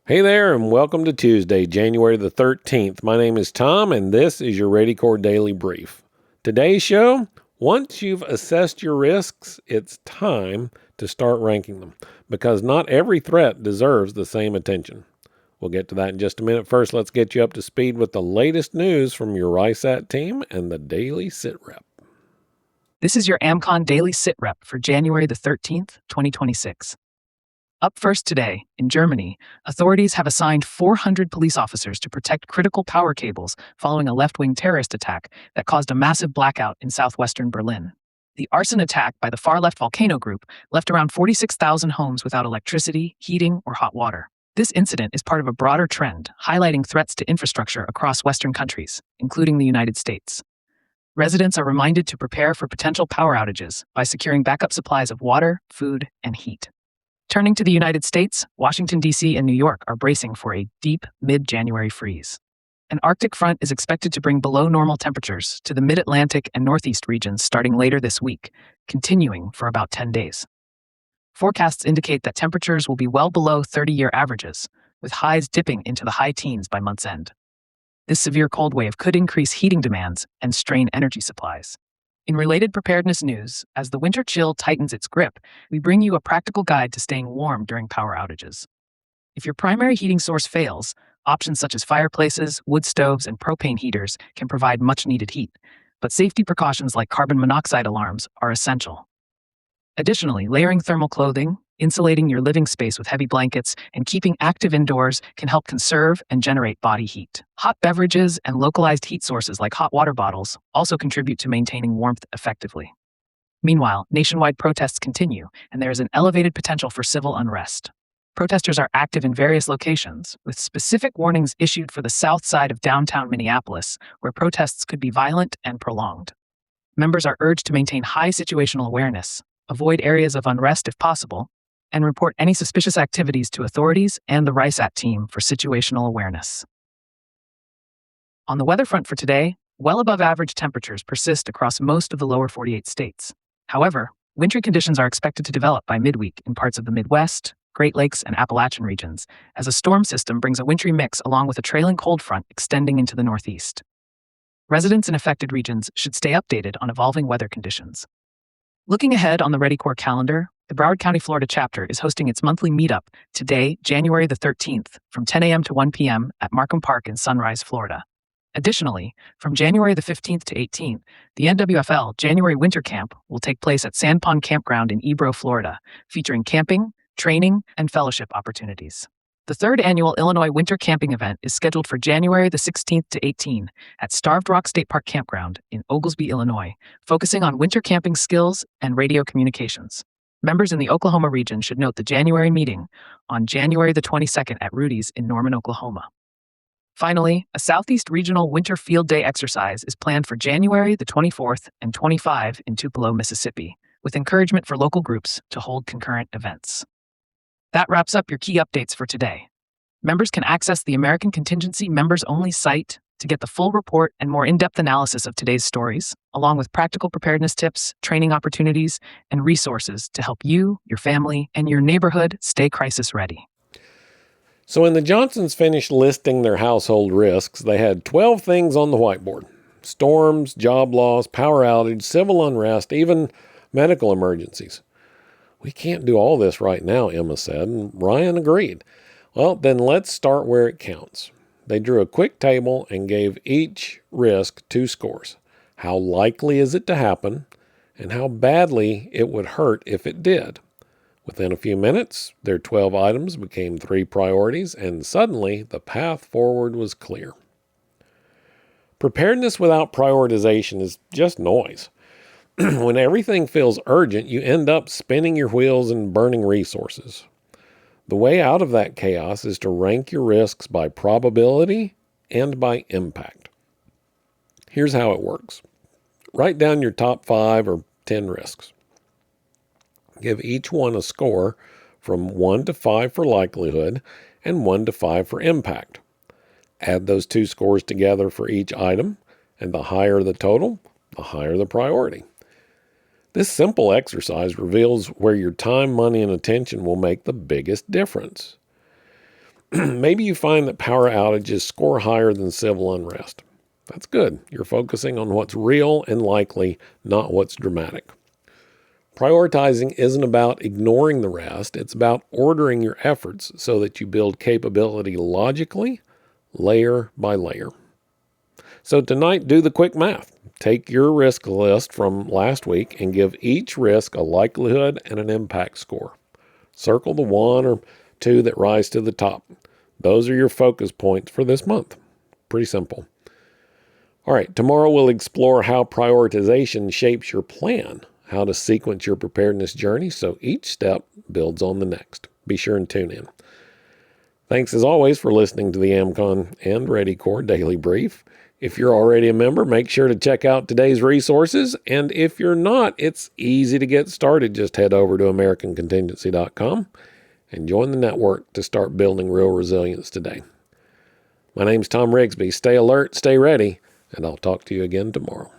Hey there, and welcome to Tuesday, January the 13th. My name is Tom, and this is your Ready Core Daily Brief. Today's show, once you've assessed your risks, it's time to start ranking them, because not every threat deserves the same attention. We'll get to that in just a minute. First, let's get you up to speed with the latest news from your RISAT team and the Daily Sit Rep. This is your AmCon Daily Sit Rep for January the 13th, 2026. Up first today, in Germany, authorities have assigned 400 police officers to protect critical power cables following a left-wing terrorist attack that caused a massive blackout in southwestern Berlin. The arson attack by the far-left volcano group left around 46,000 homes without electricity, heating, or hot water. This incident is part of a broader trend highlighting threats to infrastructure across Western countries, including the United States. Residents are reminded to prepare for potential power outages by securing backup supplies of water, food, and heat. Turning to the United States, Washington, D.C. and New York are bracing for a deep mid-January freeze. An Arctic front is expected to bring below normal temperatures to the mid-Atlantic and Northeast regions starting later this week, continuing for about 10 days. Forecasts indicate that temperatures will be well below 30-year averages, with highs dipping into the high teens by month's end. This severe cold wave could increase heating demands and strain energy supplies. In related preparedness news, as the winter chill tightens its grip, we bring you a practical guide to staying warm during power outages. If your primary heating source fails, options such as fireplaces, wood stoves, and propane heaters can provide much-needed heat, but safety precautions like carbon monoxide alarms are essential. Additionally, layering thermal clothing, insulating your living space with heavy blankets, and keeping active indoors can help conserve and generate body heat. Hot beverages and localized heat sources like hot water bottles also contribute to maintaining warmth effectively. Meanwhile, nationwide protests continue, and there is an elevated potential for civil unrest. Protesters are active in various locations, with specific warnings issued for the south side of downtown Minneapolis, where protests could be violent and prolonged. Members are urged to maintain high situational awareness, avoid areas of unrest if possible, and report any suspicious activities to authorities and the RISAT team for situational awareness. On the weather front for today, well above average temperatures persist across most of the lower 48 states. However, wintry conditions are expected to develop by midweek in parts of the Midwest, Great Lakes, and Appalachian regions, as a storm system brings a wintry mix along with a trailing cold front extending into the Northeast. Residents in affected regions should stay updated on evolving weather conditions. Looking ahead on the Ready Core calendar, the Broward County, Florida chapter is hosting its monthly meetup today, January the 13th, from 10 a.m. to 1 p.m. at Markham Park in Sunrise, Florida. Additionally, from January the 15th to 18th, the NWFL January Winter Camp will take place at Sand Pond Campground in Ebro, Florida, featuring camping, training, and fellowship opportunities. The third annual Illinois Winter Camping event is scheduled for January the 16th to 18th at Starved Rock State Park Campground in Oglesby, Illinois, focusing on winter camping skills and radio communications. Members in the Oklahoma region should note the January meeting on January the 22nd at Rudy's in Norman, Oklahoma. Finally, a Southeast Regional Winter Field Day exercise is planned for January the 24th and 25 in Tupelo, Mississippi, with encouragement for local groups to hold concurrent events. That wraps up your key updates for today. Members can access the American Contingency Members Only site to get the full report and more in-depth analysis of today's stories, along with practical preparedness tips, training opportunities, and resources to help you, your family, and your neighborhood stay crisis ready. So when the Johnsons finished listing their household risks, they had 12 things on the whiteboard: storms, job loss, power outage, civil unrest, even medical emergencies. "We can't do all this right now," Emma said, and Ryan agreed. "Well, then let's start where it counts." They drew a quick table and gave each risk 2 scores. How likely is it to happen, and how badly it would hurt if it did? Within a few minutes, their 12 items became 3 priorities, and suddenly the path forward was clear. Preparedness without prioritization is just noise. When everything feels urgent, you end up spinning your wheels and burning resources. The way out of that chaos is to rank your risks by probability and by impact. Here's how it works. Write down your top 5 or 10 risks. Give each one a score from 1 to 5 for likelihood and 1 to 5 for impact. Add those 2 scores together for each item, and the higher the total, the higher the priority. This simple exercise reveals where your time, money, and attention will make the biggest difference. Maybe you find that power outages score higher than civil unrest. That's good. You're focusing on what's real and likely, not what's dramatic. Prioritizing isn't about ignoring the rest. It's about ordering your efforts so that you build capability logically, layer by layer. So tonight, do the quick math. Take your risk list from last week and give each risk a likelihood and an impact score. Circle the 1 or 2 that rise to the top. Those are your focus points for this month. Pretty simple. All right, tomorrow we'll explore how prioritization shapes your plan, how to sequence your preparedness journey so each step builds on the next. Be sure and tune in. Thanks as always for listening to the AmCon and Ready Corps Daily Brief. If you're already a member, make sure to check out today's resources. And if you're not, it's easy to get started. Just head over to AmericanContingency.com and join the network to start building real resilience today. My name's Tom Rigsby. Stay alert, stay ready, and I'll talk to you again tomorrow.